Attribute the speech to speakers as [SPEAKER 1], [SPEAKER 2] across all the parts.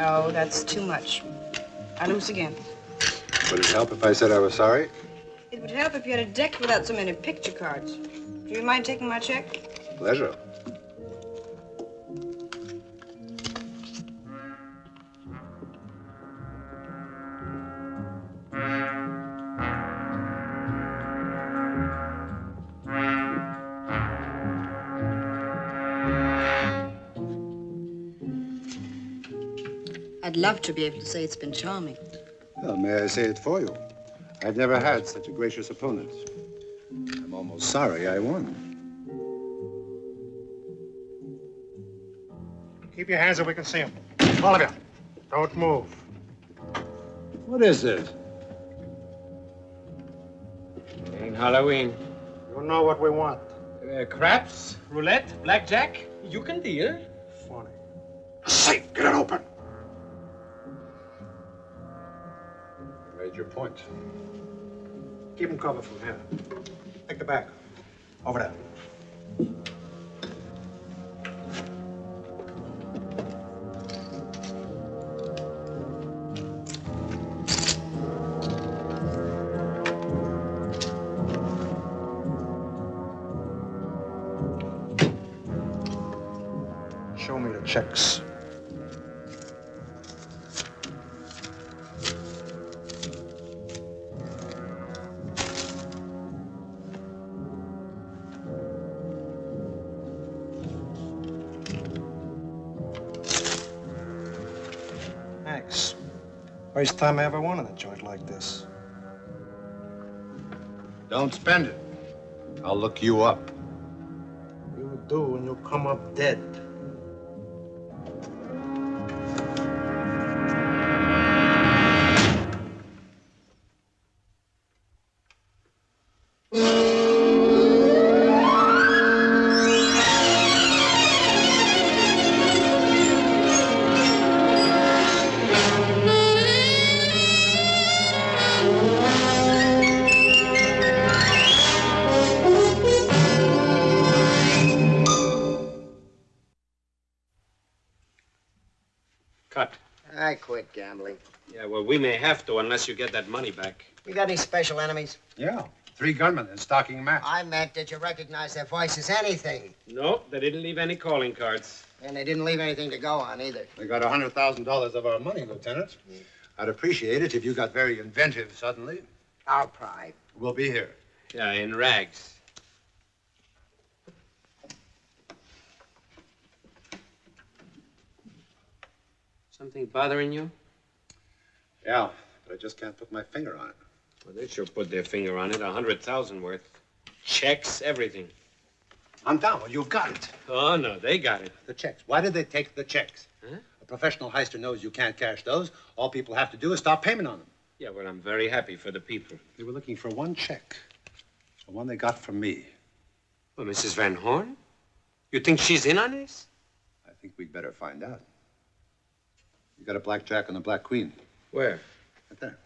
[SPEAKER 1] Oh, that's too much. I lose again.
[SPEAKER 2] Would it help if I said I was sorry?
[SPEAKER 1] It would help if you had a deck without so many picture cards. Do you mind taking my check?
[SPEAKER 2] Pleasure.
[SPEAKER 1] I'd love to be able to say it's been charming.
[SPEAKER 2] Well, may I say it for you? I've never had such a gracious opponent. I'm almost sorry I won.
[SPEAKER 3] Keep your hands so we can see them. All of you, don't move.
[SPEAKER 2] What is it?
[SPEAKER 4] Ain't Halloween.
[SPEAKER 3] You know what we want.
[SPEAKER 4] Craps, roulette, blackjack. You can deal.
[SPEAKER 3] Funny.
[SPEAKER 2] Safe, get it open. You made your point.
[SPEAKER 3] Keep them covered from here. Take the bag. Over there. Show me the checks. Thanks. First time I ever won in a joint like this.
[SPEAKER 2] Don't spend it. I'll look you up.
[SPEAKER 3] You do, and you come up dead.
[SPEAKER 4] Cut.
[SPEAKER 5] I quit gambling.
[SPEAKER 4] Yeah, well, we may have to unless you get that money back.
[SPEAKER 5] You got any special enemies?
[SPEAKER 2] Yeah, 3 gunmen in stocking match.
[SPEAKER 5] I meant, did you recognize their voices? Anything?
[SPEAKER 4] No, they didn't leave any calling cards.
[SPEAKER 5] And they didn't leave anything to go on either.
[SPEAKER 2] They got $100,000 of our money, Lieutenant. I'd appreciate it if you got very inventive suddenly.
[SPEAKER 5] I'll try.
[SPEAKER 2] We'll be here.
[SPEAKER 4] Yeah, in rags. Something bothering you?
[SPEAKER 2] Yeah, but I just can't put my finger on it.
[SPEAKER 4] Well, they sure put their finger on it. 100,000 worth. Checks, everything.
[SPEAKER 2] Andamo, you've got it.
[SPEAKER 4] Oh, no, they got it.
[SPEAKER 2] The checks. Why did they take the checks?
[SPEAKER 4] Huh?
[SPEAKER 2] A professional heister knows you can't cash those. All people have to do is stop payment on them.
[SPEAKER 4] Yeah, well, I'm very happy for the people.
[SPEAKER 2] They were looking for one check. The one they got from me.
[SPEAKER 4] Well, Mrs. Van Horn? You think she's in on this?
[SPEAKER 2] I think we'd better find out. You got a blackjack and a black queen.
[SPEAKER 4] Where?
[SPEAKER 2] Right there.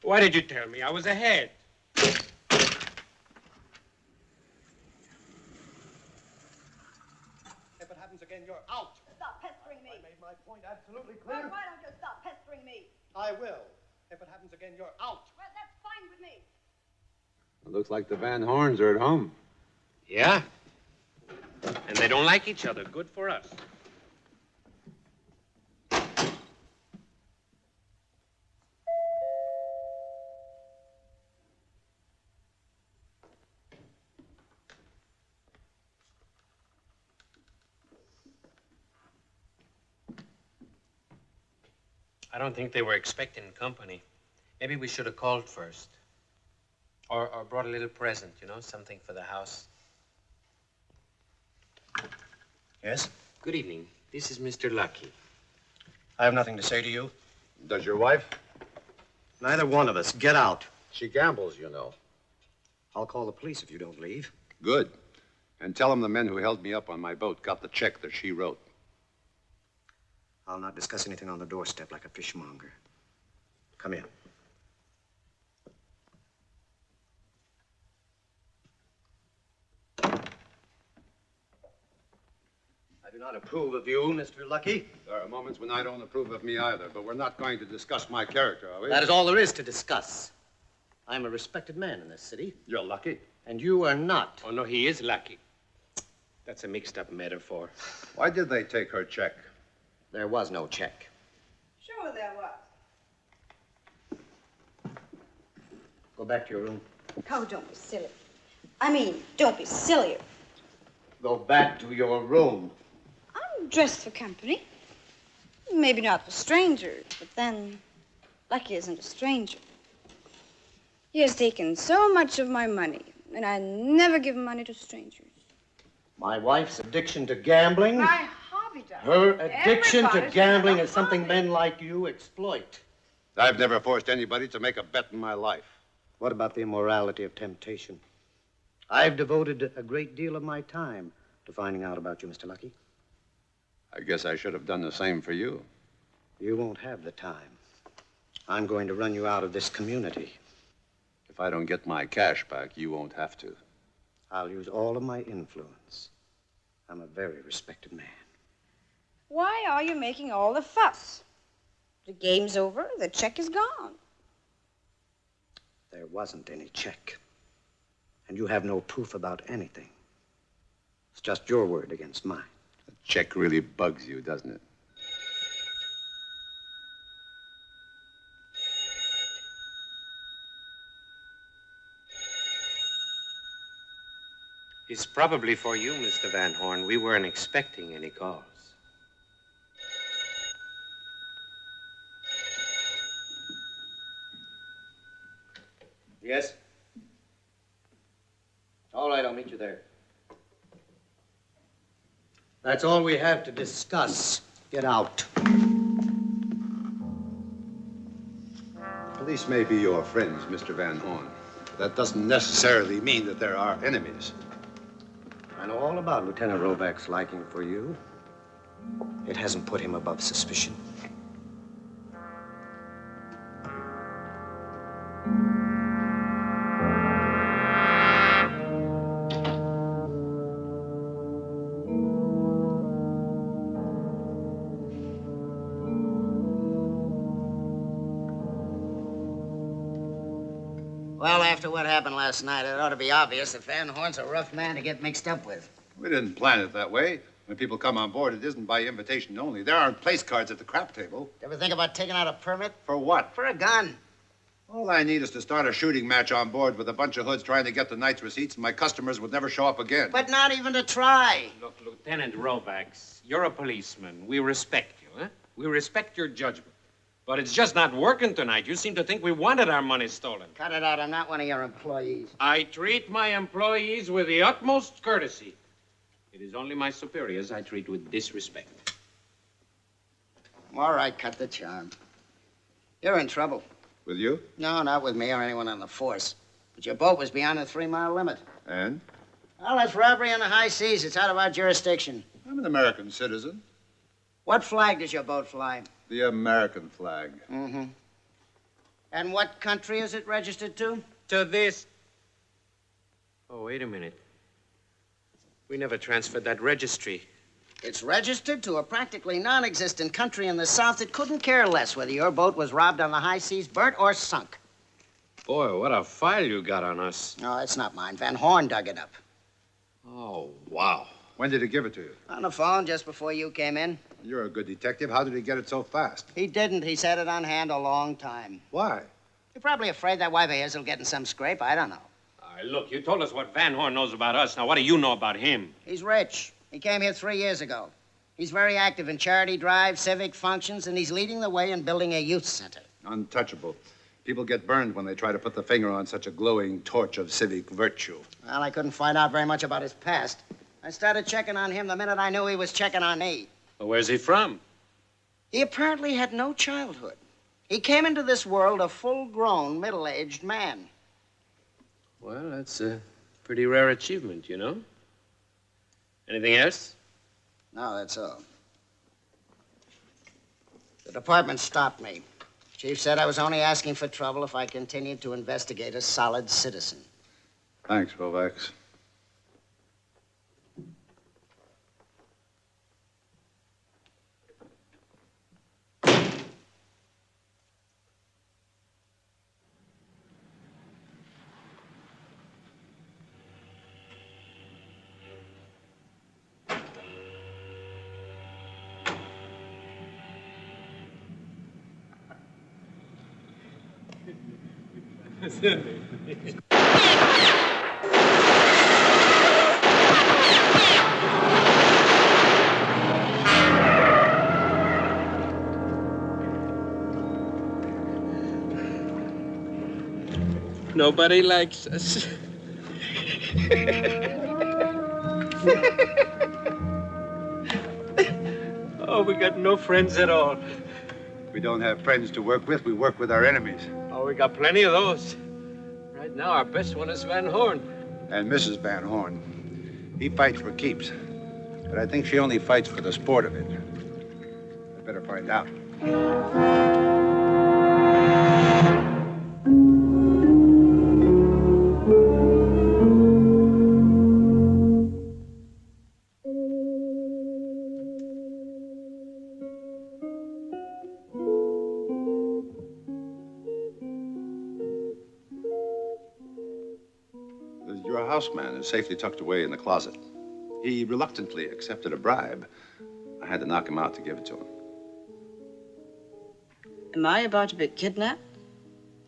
[SPEAKER 4] Why did you tell me? I was ahead.
[SPEAKER 2] If it happens again, you're out.
[SPEAKER 6] Stop pestering me.
[SPEAKER 2] I made my point absolutely clear.
[SPEAKER 6] Why don't you stop pestering me?
[SPEAKER 2] I will. If it happens again, you're out.
[SPEAKER 6] Well, that's fine with me.
[SPEAKER 7] It looks like the Van Horns are at home.
[SPEAKER 4] Yeah. And they don't like each other. Good for us. I don't think they were expecting company. Maybe we should have called first. Or brought a little present, you know, something for the house.
[SPEAKER 3] Yes?
[SPEAKER 4] Good evening. This is Mr. Lucky.
[SPEAKER 3] I have nothing to say to you.
[SPEAKER 2] Does your wife?
[SPEAKER 3] Neither one of us. Get out.
[SPEAKER 2] She gambles, you know.
[SPEAKER 3] I'll call the police if you don't leave.
[SPEAKER 2] Good. And tell them the men who held me up on my boat got the check that she wrote.
[SPEAKER 3] I'll not discuss anything on the doorstep like a fishmonger. Come in. I do not approve of you, Mr. Lucky.
[SPEAKER 2] There are moments when I don't approve of me either, but we're not going to discuss my character, are we?
[SPEAKER 3] That is all there is to discuss. I'm a respected man in this city.
[SPEAKER 2] You're lucky.
[SPEAKER 3] And you are not.
[SPEAKER 4] Oh, no, he is lucky. That's a mixed-up metaphor.
[SPEAKER 2] Why did they take her check?
[SPEAKER 3] There was no check.
[SPEAKER 1] Sure there was.
[SPEAKER 3] Go back to your room.
[SPEAKER 1] Oh, don't be silly. I mean, don't be sillier.
[SPEAKER 3] Go back to your room.
[SPEAKER 1] I'm dressed for company. Maybe not for strangers, but then Lucky isn't a stranger. He has taken so much of my money, and I never give money to strangers.
[SPEAKER 3] My wife's addiction to gambling.
[SPEAKER 1] My hobby does.
[SPEAKER 3] Her addiction to
[SPEAKER 1] Everybody's
[SPEAKER 3] gambling
[SPEAKER 1] got a
[SPEAKER 3] is something
[SPEAKER 1] hobby.
[SPEAKER 3] men like you exploit.
[SPEAKER 2] I've never forced anybody to make a bet in my life.
[SPEAKER 3] What about the immorality of temptation? I've devoted a great deal of my time to finding out about you, Mr. Lucky.
[SPEAKER 2] I guess I should have done the same for you.
[SPEAKER 3] You won't have the time. I'm going to run you out of this community.
[SPEAKER 2] If I don't get my cash back, you won't have to.
[SPEAKER 3] I'll use all of my influence. I'm a very respected man.
[SPEAKER 1] Why are you making all the fuss? The game's over. The check is gone.
[SPEAKER 3] There wasn't any check. And you have no proof about anything. It's just your word against mine.
[SPEAKER 2] The check really bugs you, doesn't it?
[SPEAKER 4] It's probably for you, Mr. Van Horn. We weren't expecting any calls.
[SPEAKER 3] Yes? All right, I'll meet you there. That's all we have to discuss. Get out.
[SPEAKER 2] Police may be your friends, Mr. Van Horn. But that doesn't necessarily mean that there are enemies.
[SPEAKER 3] I know all about Lieutenant Rovacs' liking for you. It hasn't put him above suspicion.
[SPEAKER 5] Well, after what happened last night, it ought to be obvious that Van Horn's a rough man to get mixed up with.
[SPEAKER 2] We didn't plan it that way. When people come on board, it isn't by invitation only. There aren't place cards at the crap table.
[SPEAKER 5] Ever think about taking out a permit?
[SPEAKER 2] For what?
[SPEAKER 5] For a gun.
[SPEAKER 2] All I need is to start a shooting match on board with a bunch of hoods trying to get the night's receipts, and my customers would never show up again.
[SPEAKER 5] But not even to try.
[SPEAKER 4] Look, Lieutenant Rovacs, you're a policeman. We respect you, huh? We respect your judgment. But it's just not working tonight. You seem to think we wanted our money stolen.
[SPEAKER 5] Cut it out. I'm not one of your employees.
[SPEAKER 4] I treat my employees with the utmost courtesy. It is only my superiors I treat with disrespect.
[SPEAKER 5] All right, cut the charm. You're in trouble.
[SPEAKER 2] With you?
[SPEAKER 5] No, not with me or anyone on the force. But your boat was beyond the 3-mile limit.
[SPEAKER 2] And?
[SPEAKER 5] Well, that's robbery on the high seas. It's out of our jurisdiction.
[SPEAKER 2] I'm an American citizen.
[SPEAKER 5] What flag does your boat fly?
[SPEAKER 2] The American flag.
[SPEAKER 5] Mm-hmm. And what country is it registered to?
[SPEAKER 4] To this. Oh, wait a minute. We never transferred that registry.
[SPEAKER 5] It's registered to a practically non-existent country in the South that couldn't care less whether your boat was robbed on the high seas, burnt, or sunk.
[SPEAKER 4] Boy, what a file you got on us.
[SPEAKER 5] No, it's not mine. Van Horn dug it up.
[SPEAKER 4] Oh, wow.
[SPEAKER 2] When did he give it to you?
[SPEAKER 5] On the phone just before you came in.
[SPEAKER 2] You're a good detective. How did he get it so fast?
[SPEAKER 5] He didn't. He's had it on hand a long time.
[SPEAKER 2] Why?
[SPEAKER 5] You're probably afraid that wife of his will get in some scrape. I don't know.
[SPEAKER 4] Look, you told us what Van Horn knows about us. Now, what do you know about him?
[SPEAKER 5] He's rich. He came here 3 years ago. He's very active in charity drives, civic functions, and he's leading the way in building a youth center.
[SPEAKER 2] Untouchable. People get burned when they try to put the finger on such a glowing torch of civic virtue.
[SPEAKER 5] Well, I couldn't find out very much about his past. I started checking on him the minute I knew he was checking on me.
[SPEAKER 4] Well, where's he from?
[SPEAKER 5] He apparently had no childhood. He came into this world a full-grown, middle-aged man.
[SPEAKER 4] Well, that's a pretty rare achievement, you know. Anything else?
[SPEAKER 5] No, that's all. The department stopped me. Chief said I was only asking for trouble if I continued to investigate a solid citizen.
[SPEAKER 2] Thanks, Rovacs.
[SPEAKER 4] Nobody likes us. Oh, we got no friends at all.
[SPEAKER 2] We don't have friends to work with. We work with our enemies.
[SPEAKER 4] Oh, we got plenty of those. Right now, our best one is Van Horn.
[SPEAKER 2] And Mrs. Van Horn. He fights for keeps. But I think she only fights for the sport of it. I better find out. Your houseman is safely tucked away in the closet. He reluctantly accepted a bribe. I had to knock him out to give it to him.
[SPEAKER 1] Am I about to be kidnapped?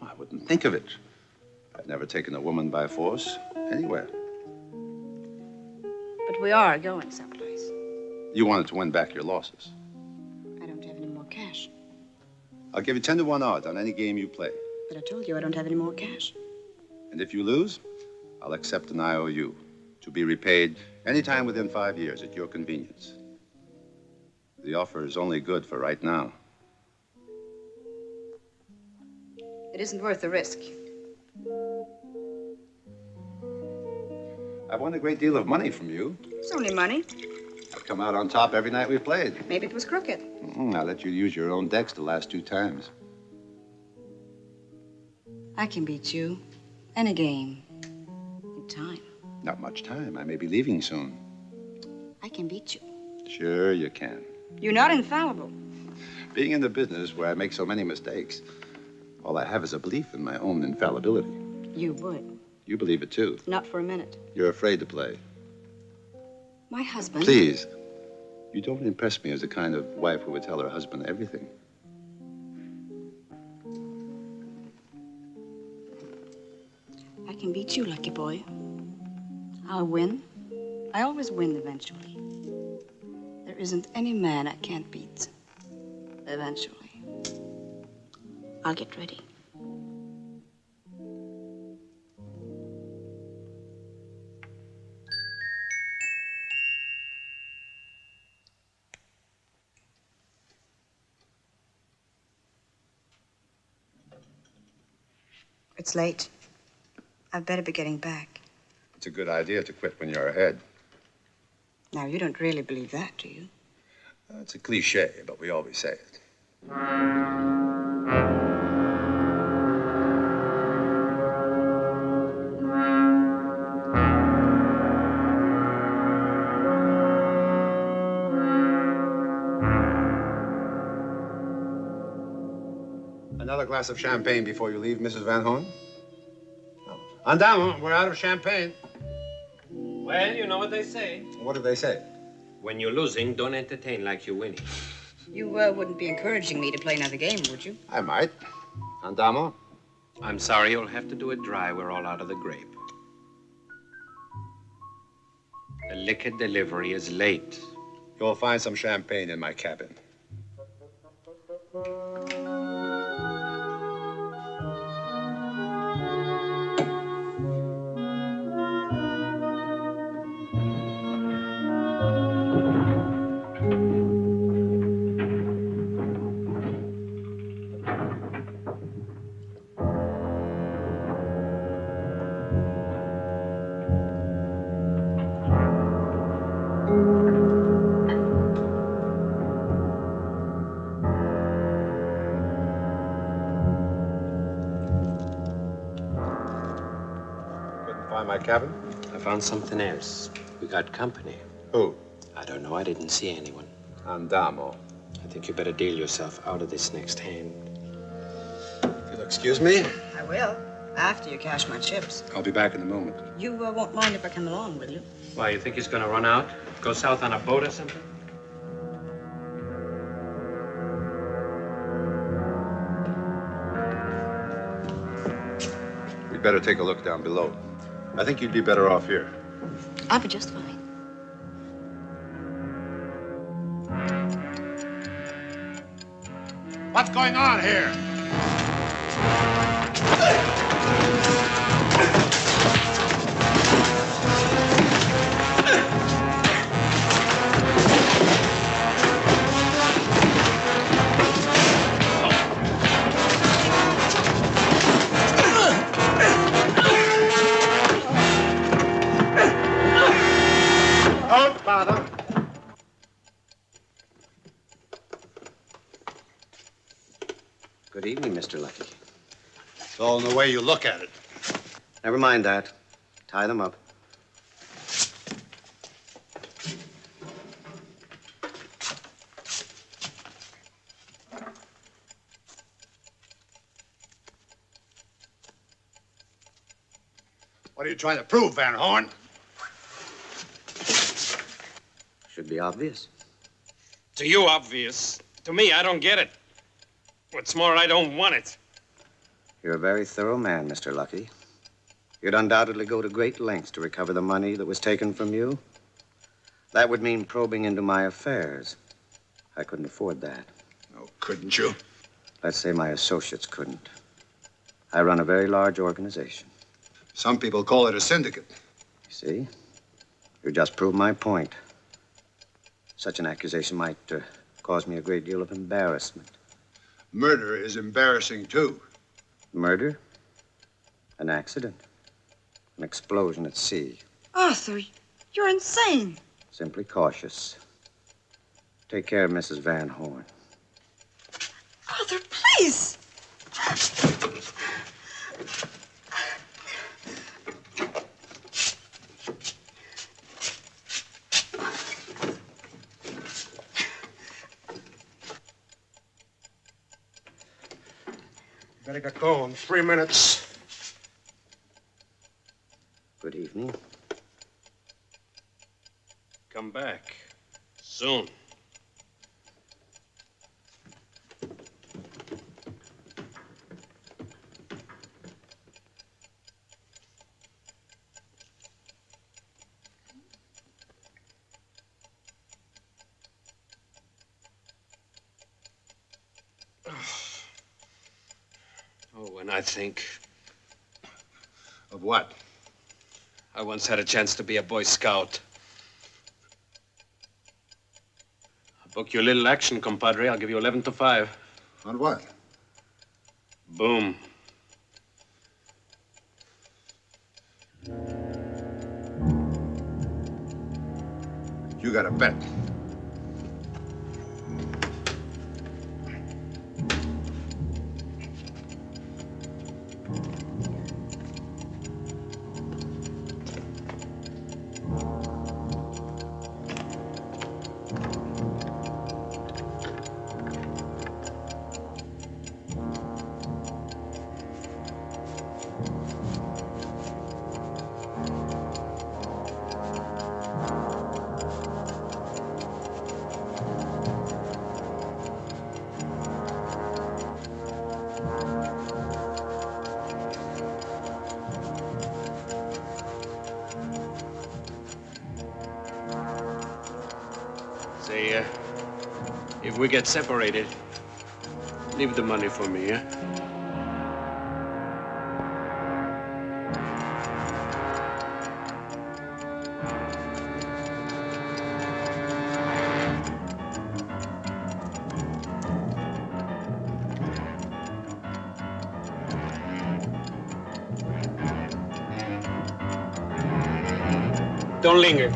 [SPEAKER 2] I wouldn't think of it. I've never taken a woman by force anywhere.
[SPEAKER 1] But we are going someplace.
[SPEAKER 2] You wanted to win back your losses.
[SPEAKER 1] I don't have any more cash.
[SPEAKER 2] I'll give you 10 to 1 odds on any game you play.
[SPEAKER 1] But I told you I don't have any more cash.
[SPEAKER 2] And if you lose, I'll accept an IOU to be repaid anytime within 5 years at your convenience. The offer is only good for right now.
[SPEAKER 1] It isn't worth the risk.
[SPEAKER 2] I've won a great deal of money from you.
[SPEAKER 1] It's only money.
[SPEAKER 2] I've come out on top every night we've played.
[SPEAKER 1] Maybe it was crooked.
[SPEAKER 2] I let you use your own decks the last 2 times.
[SPEAKER 1] I can beat you. Any game. In time.
[SPEAKER 2] Not much time. I may be leaving soon.
[SPEAKER 1] I can beat you.
[SPEAKER 2] Sure you can.
[SPEAKER 1] You're not infallible.
[SPEAKER 2] Being in the business where I make so many mistakes, all I have is a belief in my own infallibility.
[SPEAKER 1] You would.
[SPEAKER 2] You believe it too.
[SPEAKER 1] Not for a minute.
[SPEAKER 2] You're afraid to play.
[SPEAKER 1] My husband...
[SPEAKER 2] Please. You don't impress me as the kind of wife who would tell her husband everything.
[SPEAKER 1] I can beat you, lucky boy. I'll win. I always win eventually. There isn't any man I can't beat. Eventually. I'll get ready. It's late. I'd better be getting back.
[SPEAKER 2] It's a good idea to quit when you're ahead.
[SPEAKER 1] Now, you don't really believe that, do you?
[SPEAKER 2] It's a cliche, but we always say it. Another glass of champagne before you leave, Mrs. Van Horn? Oh. Andamo, we're out of champagne.
[SPEAKER 4] Well, you know what they say.
[SPEAKER 2] What did they say?
[SPEAKER 4] When you're losing, don't entertain like you're winning.
[SPEAKER 1] You wouldn't be encouraging me to play another game, would you?
[SPEAKER 2] I might. Andamo?
[SPEAKER 4] I'm sorry, you'll have to do it dry. We're all out of the grape. The liquor delivery is late.
[SPEAKER 2] Go find some champagne in my cabin. My cabin?
[SPEAKER 4] I found something else. We got company.
[SPEAKER 2] Who?
[SPEAKER 4] I don't know. I didn't see anyone.
[SPEAKER 2] Andamo.
[SPEAKER 4] I think you better deal yourself out of this next hand.
[SPEAKER 2] If you'll excuse me,
[SPEAKER 5] I will, after you cash my chips.
[SPEAKER 2] I'll be back in a moment.
[SPEAKER 5] You won't mind if I come along, will you?
[SPEAKER 4] Why, you think he's gonna run out? Go south on a boat or something?
[SPEAKER 2] We'd better take a look down below. I think you'd be better off here.
[SPEAKER 1] I'll be just fine.
[SPEAKER 2] What's going on here?
[SPEAKER 3] Father. Good evening, Mr. Lucky.
[SPEAKER 2] It's all in the way you look at it.
[SPEAKER 3] Never mind that. Tie them up.
[SPEAKER 2] What are you trying to prove, Van Horn?
[SPEAKER 3] Should be obvious.
[SPEAKER 4] To you, obvious. To me, I don't get it. What's more, I don't want it.
[SPEAKER 3] You're a very thorough man, Mr. Lucky. You'd undoubtedly go to great lengths to recover the money that was taken from you. That would mean probing into my affairs. I couldn't afford that.
[SPEAKER 2] Oh, couldn't you?
[SPEAKER 3] Let's say my associates couldn't. I run a very large organization.
[SPEAKER 2] Some people call it a syndicate.
[SPEAKER 3] You see? You just proved my point. Such an accusation might cause me a great deal of embarrassment.
[SPEAKER 2] Murder is embarrassing, too.
[SPEAKER 3] Murder? An accident? An explosion at sea?
[SPEAKER 1] Arthur, you're insane.
[SPEAKER 3] Simply cautious. Take care of Mrs. Van Horn.
[SPEAKER 1] Arthur, please.
[SPEAKER 2] Better get going. 3 minutes.
[SPEAKER 3] Good evening.
[SPEAKER 4] Come back. Soon. Oh, when I think
[SPEAKER 2] Of what?
[SPEAKER 4] I once had a chance to be a Boy Scout. I'll book you a little action, compadre. I'll give you 11 to 5.
[SPEAKER 2] On what?
[SPEAKER 4] Boom.
[SPEAKER 2] You got a bet.
[SPEAKER 8] Say, if we get separated, leave the money for me, yeah? Don't linger.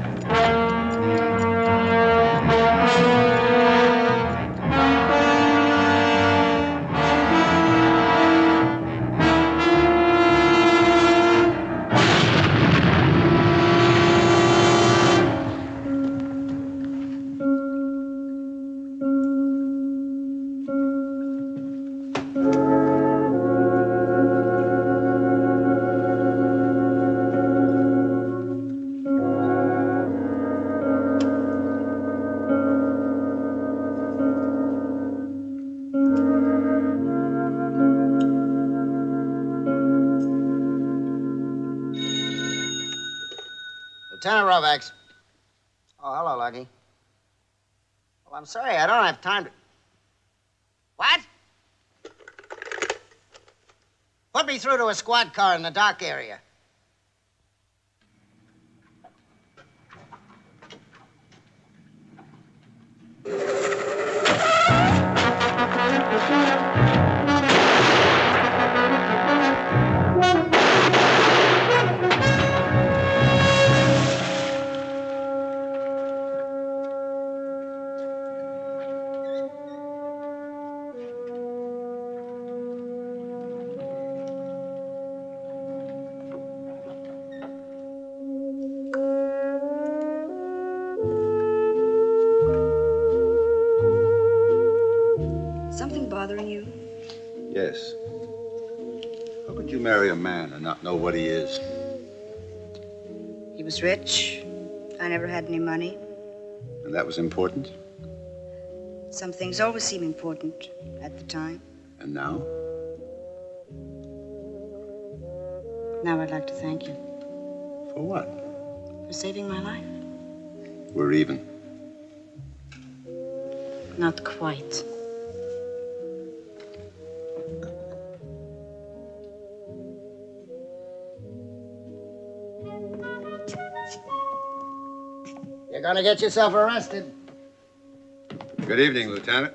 [SPEAKER 5] Lieutenant Rovacs. Oh, hello, Lucky. Well, I'm sorry, I don't have time to... What? Put me through to a squad car in the dock area.
[SPEAKER 1] Something bothering you?
[SPEAKER 2] Yes. How could you marry a man and not know what he is?
[SPEAKER 1] He was rich. I never had any money.
[SPEAKER 2] And that was important?
[SPEAKER 1] Some things always seem important at the time.
[SPEAKER 2] And now?
[SPEAKER 1] Now I'd like to thank you
[SPEAKER 2] For what?
[SPEAKER 1] for saving my life.
[SPEAKER 2] We're even.
[SPEAKER 1] Not quite.
[SPEAKER 5] You're gonna get yourself arrested.
[SPEAKER 2] Good evening, Lieutenant.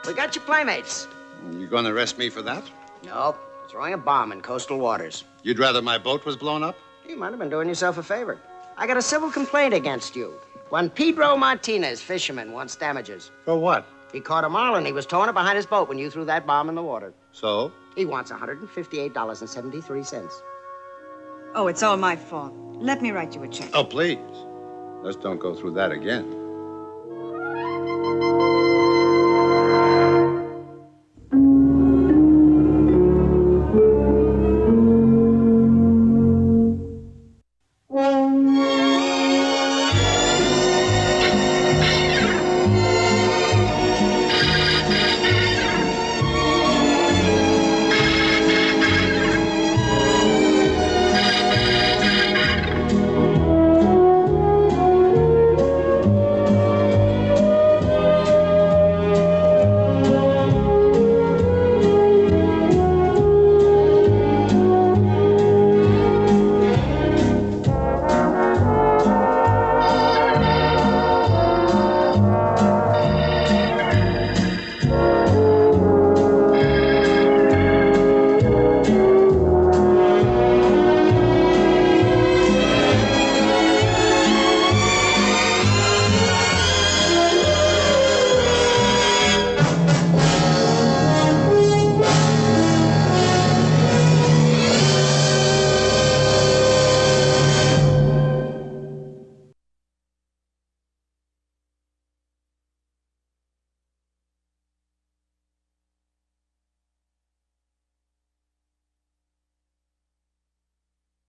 [SPEAKER 5] We got your playmates.
[SPEAKER 2] You gonna arrest me for that?
[SPEAKER 5] Nope. Throwing a bomb in coastal waters.
[SPEAKER 2] You'd rather my boat was blown up?
[SPEAKER 5] You might have been doing yourself a favor. I got a civil complaint against you. Juan Pedro Martinez, fisherman, wants damages.
[SPEAKER 2] For what?
[SPEAKER 5] He caught a marlin. He was towing it behind his boat when you threw that bomb in the water.
[SPEAKER 2] So?
[SPEAKER 5] He wants $158.73.
[SPEAKER 1] Oh, it's all my fault. Let me write you a check.
[SPEAKER 2] Oh, please. Let's don't go through that again.